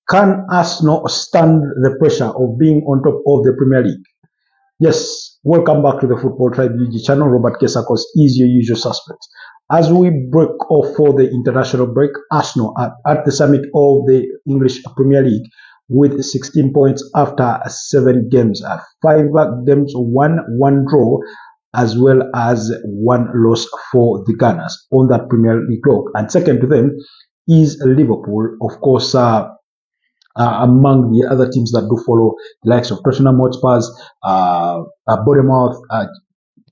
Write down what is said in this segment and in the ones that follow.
Can Arsenal stand the pressure of being on top of the Premier League? Yes, welcome back to the Football Tribe UG channel. Robert Kesakos is your usual suspect. As we break off for the international break, Arsenal are at the summit of the English Premier League with 16 points after 7 games, 5 games won, 1 draw, as well as 1 loss for the Gunners on that Premier League log. And second to them is Liverpool, of course. Among the other teams that do follow, the likes of Tottenham Hotspurs, Bournemouth,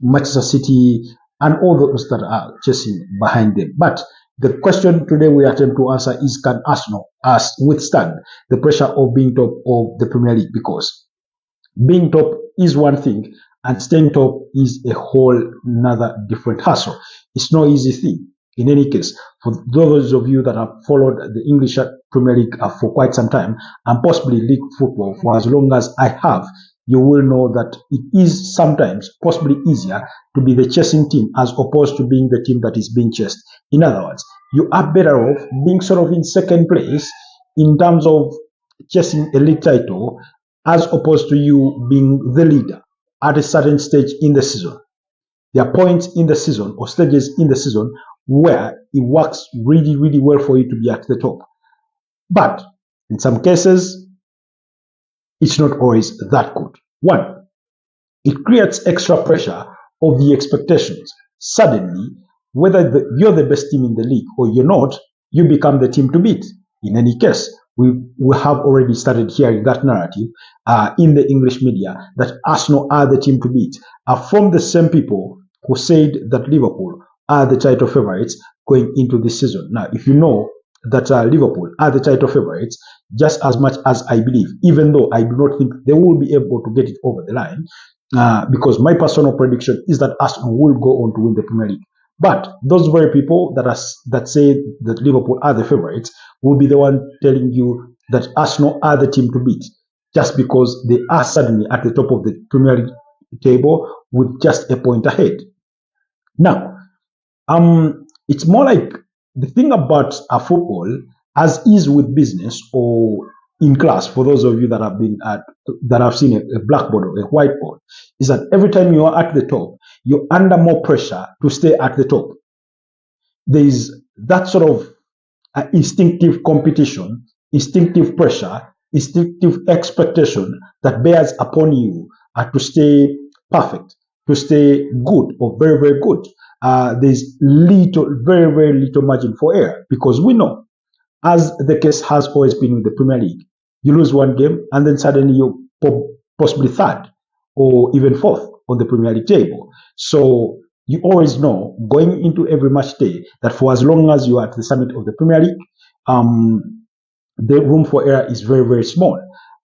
Manchester City, and all those that are chasing behind them. But the question today we attempt to answer is, can Arsenal withstand the pressure of being top of the Premier League? Because being top is one thing, and staying top is a whole another different hassle. It's no easy thing. In any case, for those of you that have followed the English Premier League for quite some time, and possibly league football for as long as I have, you will know that it is sometimes possibly easier to be the chasing team as opposed to being the team that is being chased. In other words, you are better off being sort of in second place in terms of chasing a league title as opposed to you being the leader at a certain stage in the season. There are points in the season or stages in the season where it works really, really well for you to be at the top. But in some cases, it's not always that good. One, it creates extra pressure of the expectations. Suddenly, whether you're the best team in the league or you're not, you become the team to beat. In any case, we have already started hearing that narrative in the English media that Arsenal are the team to beat, from the same people who said that Liverpool are the title favorites going into this season. Now, if you know that Liverpool are the title favorites, just as much as I believe, even though I do not think they will be able to get it over the line, because my personal prediction is that Arsenal will go on to win the Premier League. But those very people that say that Liverpool are the favorites will be the one telling you that Arsenal are the team to beat, just because they are suddenly at the top of the Premier League table with just a point ahead. Now, it's more like the thing about football, as is with business or in class, for those of you that have been that have seen a blackboard or a whiteboard, is that every time you are at the top, you're under more pressure to stay at the top. There is that sort of instinctive competition, instinctive pressure, instinctive expectation that bears upon you to stay perfect, to stay good or very, very good. There's very, very little margin for error, because we know, as the case has always been with the Premier League, you lose one game and then suddenly you're possibly third or even fourth on the Premier League table. So you always know going into every match day that for as long as you are at the summit of the Premier League, the room for error is very, very small.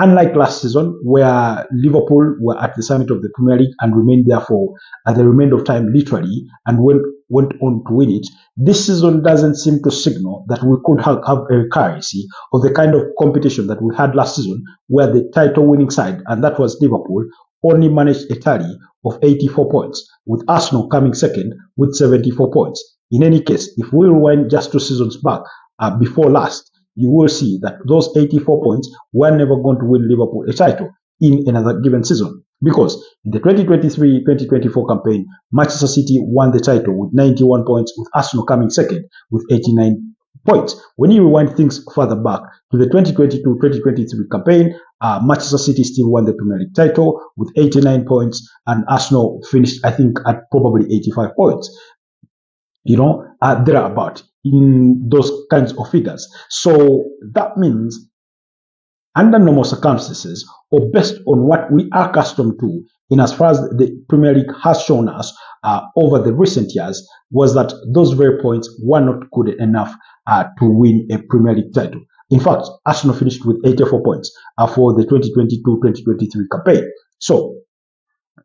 Unlike last season, where Liverpool were at the summit of the Premier League and remained there for the remainder of time, literally, and went on to win it, this season doesn't seem to signal that we could have a recurrency of the kind of competition that we had last season, where the title-winning side, and that was Liverpool, only managed a tally of 84 points, with Arsenal coming second with 74 points. In any case, if we rewind just 2 seasons back, before last, you will see that those 84 points were never going to win Liverpool a title in another given season. Because in the 2023-2024 campaign, Manchester City won the title with 91 points, with Arsenal coming second with 89 points. When you rewind things further back to the 2022-2023 campaign, Manchester City still won the Premier League title with 89 points, and Arsenal finished, I think, at probably 85 points. Thereabout in those kinds of figures. So that means, under normal circumstances, or based on what we are accustomed to, in as far as the Premier League has shown us over the recent years, was that those very points were not good enough to win a Premier League title. In fact, Arsenal finished with 84 points for the 2022-2023 campaign. So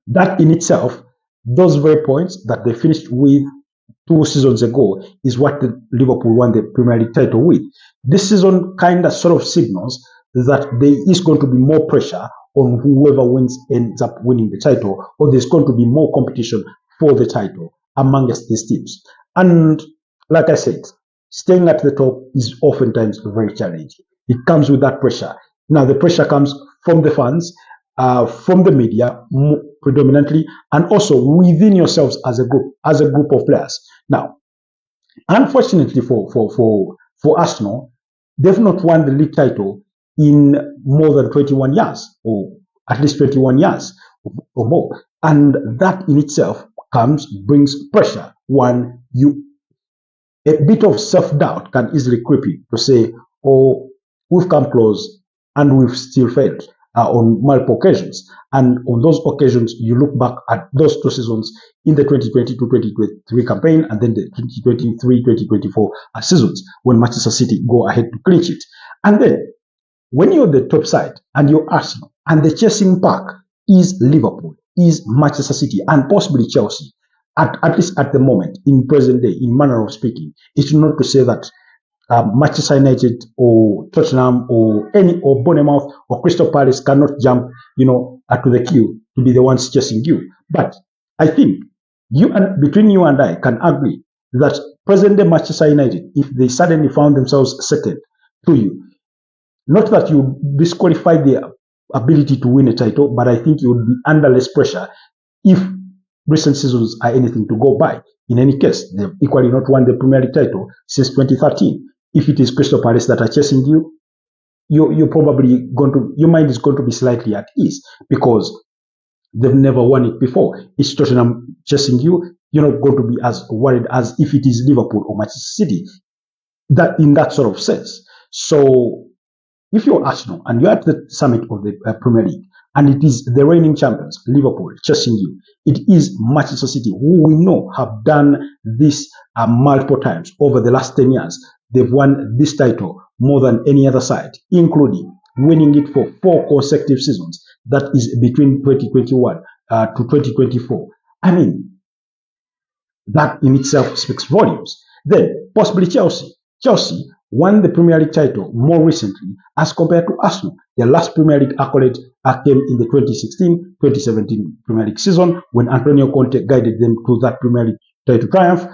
that in itself, those very points that they finished with 2 seasons ago, is what the Liverpool won the Premier League title with. This season kind of sort of signals that there is going to be more pressure on whoever wins ends up winning the title, or there's going to be more competition for the title amongst these teams. And like I said, staying at the top is oftentimes very challenging. It comes with that pressure. Now, the pressure comes from the fans, from the media predominantly, and also within yourselves as a group of players. Now, unfortunately for Arsenal, they've not won the league title in more than 21 years, or at least 21 years or more. And that in itself brings pressure. One, a bit of self-doubt can easily creep in to say, oh, we've come close and we've still failed on multiple occasions. And on those occasions, you look back at those 2 seasons in the 2022-2023 campaign and then the 2023-2024 seasons when Manchester City go ahead to clinch it. And then when you're the top side and you're Arsenal and the chasing pack is Liverpool, is Manchester City and possibly Chelsea, at least at the moment, in present day, in manner of speaking, it's not to say that Manchester United or Tottenham or Bournemouth or Crystal Palace cannot jump, to the queue to be the ones chasing you. But I think between you and I can agree that present day Manchester United, if they suddenly found themselves second to you, not that you disqualify their ability to win a title, but I think you would be under less pressure if recent seasons are anything to go by. In any case, they've equally not won the Premier League title since 2013. If it is Crystal Palace that are chasing you, you're probably your mind is going to be slightly at ease because they've never won it before. It's Tottenham chasing you, you're not going to be as worried as if it is Liverpool or Manchester City. That in that sort of sense. So if you're Arsenal and you're at the summit of the Premier League, and it is the reigning champions, Liverpool, chasing you, it is Manchester City, who we know have done this multiple times over the last 10 years. They've won this title more than any other side, including winning it for 4 consecutive seasons. That is between 2021 to 2024. I mean, that in itself speaks volumes. Then, possibly Chelsea. Chelsea won the Premier League title more recently as compared to Arsenal. Their last Premier League accolade came in the 2016-2017 Premier League season when Antonio Conte guided them to that Premier League title triumph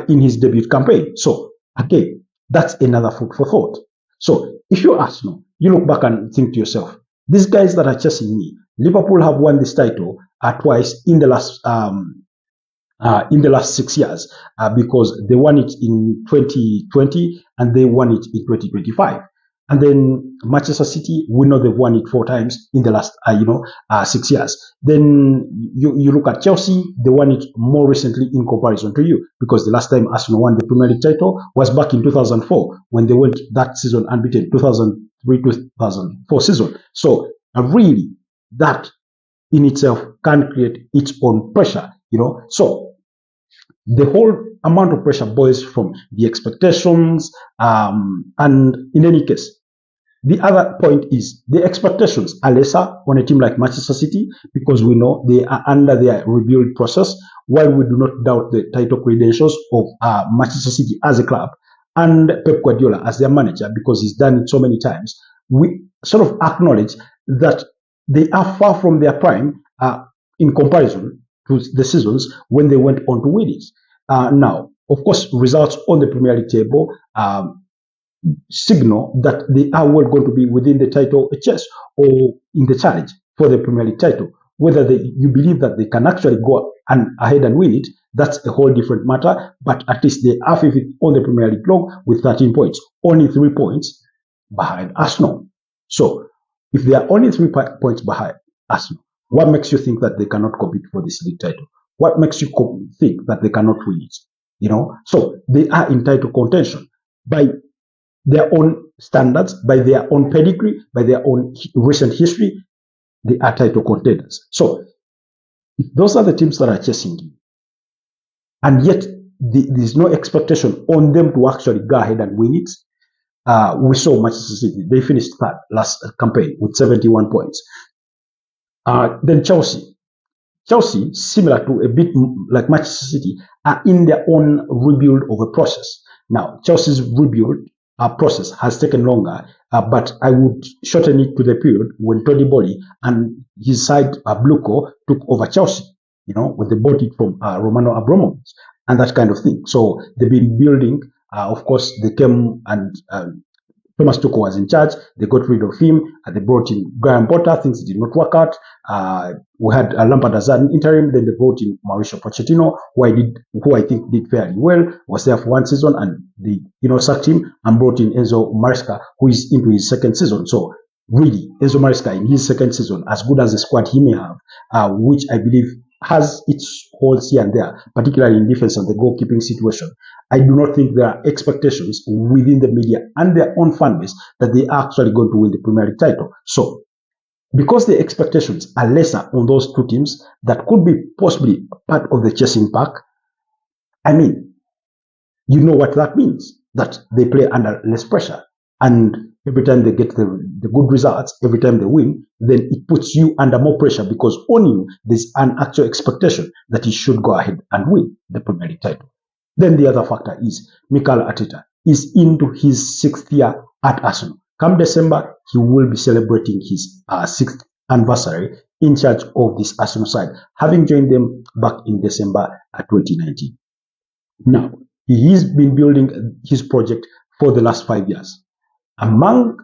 in his debut campaign. So, again, that's another food for thought. So, if you're Arsenal, you look back and think to yourself, these guys that are chasing me, Liverpool have won this title twice in the last 6 years because they won it in 2020 and they won it in 2025. And then Manchester City, we know they've won it 4 times in the last 6 years. Then you look at Chelsea, they won it more recently in comparison to you because the last time Arsenal won the Premier League title was back in 2004 when they went that season unbeaten, 2003-2004 season. So really, that in itself can create its own pressure, So the whole amount of pressure boils from the expectations, and in any case, the other point is the expectations are lesser on a team like Manchester City because we know they are under their rebuild process, while we do not doubt the title credentials of Manchester City as a club and Pep Guardiola as their manager because he's done it so many times. We sort of acknowledge that they are far from their prime in comparison to the seasons when they went on to win it. Now, of course, results on the Premier League table signal that they are well going to be within the title chase or in the challenge for the Premier League title. Whether you believe that they can actually go ahead and win it, that's a whole different matter. But at least they are fifth on the Premier League log with 13 points, only 3 points behind Arsenal. So, if they are only 3 points behind Arsenal, what makes you think that they cannot compete for this league title? What makes you think that they cannot win it? So they are in title contention by their own standards, by their own pedigree, by their own recent history. They are title contenders. So if those are the teams that are chasing you, and yet there's no expectation on them to actually go ahead and win it. We saw Manchester City; they finished third last campaign with 71 points. Then Chelsea, similar to a bit like Manchester City, are in their own rebuild of a process. Now, Chelsea's rebuild process has taken longer, but I would shorten it to the period when Tony Bolly and his side, Bluco, took over Chelsea, when they bought it from Romano Abramovich and that kind of thing. So they've been building. Of course, they came and Thomas Tuchel was in charge. They got rid of him. They brought in Graham Potter. Things did not work out. We had Lampard as an interim. Then they brought in Mauricio Pochettino, who I think did fairly well. Was there for one season, and they sacked him and brought in Enzo Maresca, who is into his second season. So really, Enzo Maresca in his second season, as good as the squad he may have, which I believe has its holes here and there, particularly in defense and the goalkeeping situation. I do not think there are expectations within the media and their own fan base that they are actually going to win the Premier League title. So, because the expectations are lesser on those two teams that could be possibly part of the chasing pack, I mean, you know what that means, that they play under less pressure. And every time they get the good results, every time they win, then it puts you under more pressure because on you, there's an actual expectation that he should go ahead and win the Premier League title. Then the other factor is Mikel Arteta is into his 6th year at Arsenal. Come December, he will be celebrating his 6th anniversary in charge of this Arsenal side, having joined them back in December 2019. Now, he has been building his project for the last 5 years. Among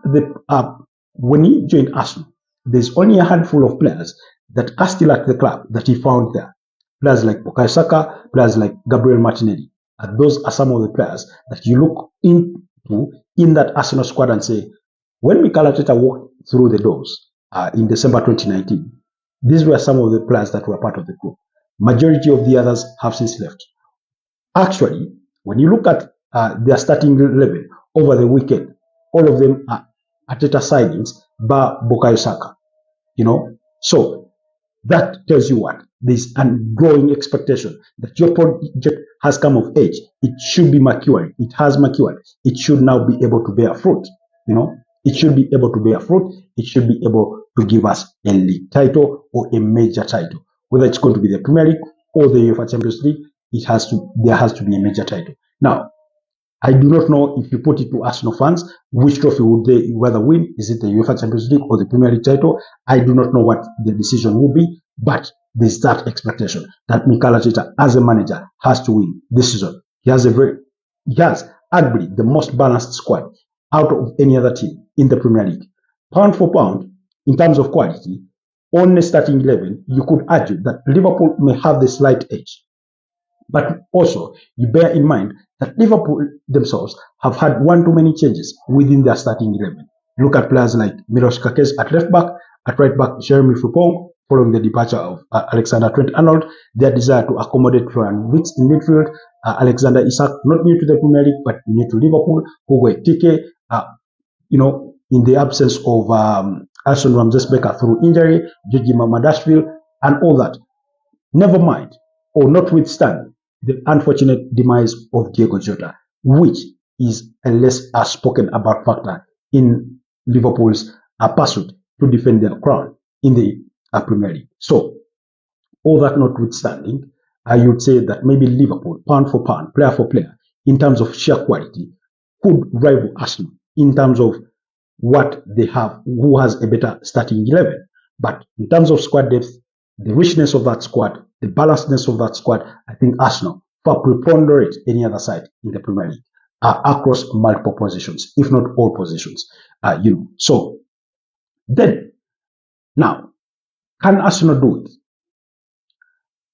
when he joined Arsenal, there's only a handful of players that are still at the club that he found there. Players like Bukayo Saka, players like Gabriel Martinelli. And those are some of the players that you look into in that Arsenal squad and say, when Mikel Arteta walked through the doors in December 2019, these were some of the players that were part of the group. Majority of the others have since left. Actually, when you look at their starting 11 over the weekend, all of them are Arteta signings, bar Bukayo Saka. So that tells you what? There's a growing expectation that your project has come of age. It should be matured. It has matured. It should now be able to bear fruit. It should be able to bear fruit. It should be able to give us a league title or a major title. Whether it's going to be the Premier League or the UEFA Champions League, there has to be a major title. Now, I do not know if you put it to Arsenal fans, which trophy would they rather win? Is it the UEFA Champions League or the Premier League title? I do not know what the decision will be, but there's that expectation that Mikel Arteta, as a manager, has to win this season. He has arguably the most balanced squad out of any other team in the Premier League. Pound for pound, in terms of quality, on the starting 11, you could argue that Liverpool may have the slight edge. But also, you bear in mind that Liverpool themselves have had one too many changes within their starting 11. Look at players like Milos Kerkez at left back, at right back, Jeremy Frimpong, following the departure of Alexander Trent-Arnold, their desire to accommodate Florian Wirtz in midfield, Alexander Isak, not new to the Premier League, but new to Liverpool, Hugo Ekitike, in the absence of Alson Ramsey-Becker through injury, Gigi Mamadashvili, and all that. Never mind, or notwithstanding, the unfortunate demise of Diego Jota, which is a less spoken about factor in Liverpool's pursuit to defend their crown in the Premier League. So, all that notwithstanding, I would say that maybe Liverpool, pound for pound, player for player, in terms of sheer quality, could rival Arsenal in terms of what they have, who has a better starting 11. But in terms of squad depth, the richness of that squad, the balancedness of that squad, I think Arsenal far preponderate any other side in the Premier League across multiple positions, if not all positions. So then, now, can Arsenal do it?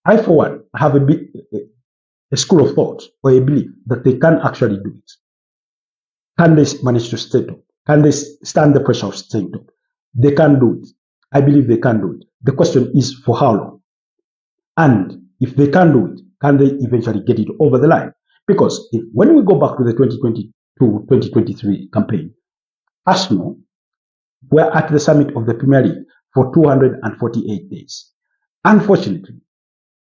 I, for one, have a school of thought or a belief that they can actually do it. Can they manage to stay top? Can they stand the pressure of staying top? They can do it. I believe they can do it. The question is for how long? And if they can do it, can they eventually get it over the line? Because when we go back to the 2022-2023 campaign, Arsenal were at the summit of the Premier League for 248 days. Unfortunately,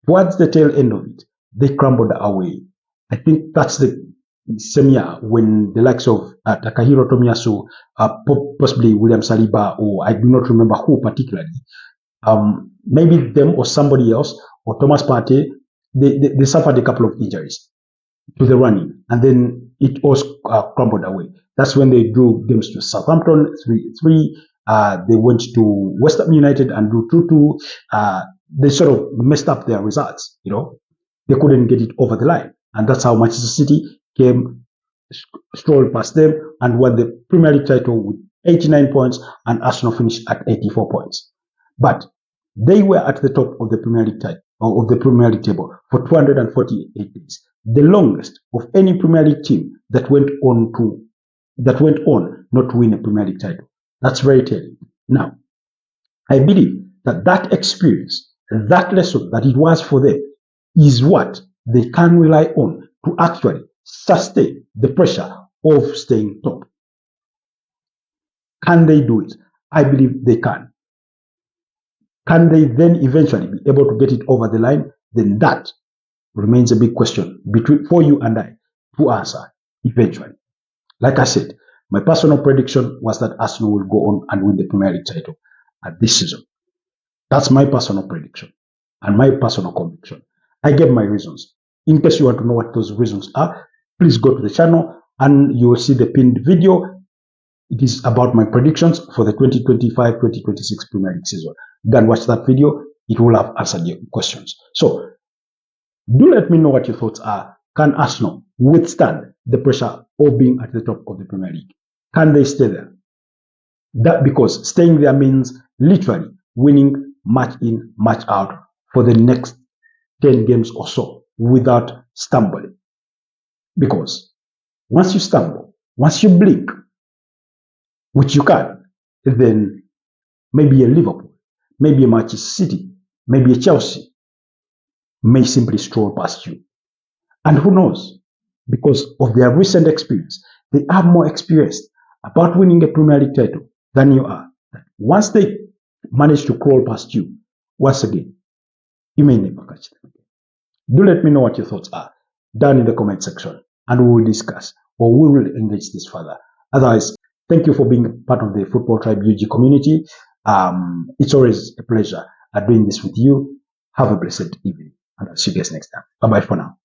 towards the tail end of it, they crumbled away. I think that's the same year when the likes of Takahiro Tomiyasu, possibly William Saliba, or I do not remember who particularly, maybe them or somebody else, or Thomas Partey, they suffered a couple of injuries to the running, and then it all crumbled away. That's when they drew games to Southampton 3-3. They went to West Ham United and drew 2-2. They sort of messed up their results. They couldn't get it over the line, and that's how Manchester City came strolled past them and won the Premier League title with 89 points, and Arsenal finished at 84 points. But they were at the top of the Premier League title, or of the Premier League table for 248 days, the longest of any Premier League team that went on not to win a Premier League title. That's very telling. Now, I believe that experience, that lesson that it was for them, is what they can rely on to actually sustain the pressure of staying top. Can they do it? I believe they can. Can they then eventually be able to get it over the line? Then that remains a big question for you and I to answer eventually. Like I said, my personal prediction was that Arsenal will go on and win the Premier League title at this season. That's my personal prediction and my personal conviction. I gave my reasons. In case you want to know what those reasons are, please go to the channel and you will see the pinned video. It is about my predictions for the 2025-2026 Premier League season. Go and watch that video. It will have answered your questions. So, do let me know what your thoughts are. Can Arsenal withstand the pressure of being at the top of the Premier League? Can they stay there? That because staying there means literally winning match in, match out for the next 10 games or so without stumbling. Because once you stumble, once you blink, which you can, then maybe a Liverpool, maybe a Manchester City, maybe a Chelsea may simply stroll past you. And who knows? Because of their recent experience, they are more experienced about winning a Premier League title than you are. Once they manage to crawl past you, once again, you may never catch them again. Do let me know what your thoughts are down in the comment section, and we will discuss or we will engage this further. Otherwise, thank you for being part of the Football Tribe UG community. It's always a pleasure doing this with you. Have a blessed evening, and I'll see you guys next time. Bye-bye for now.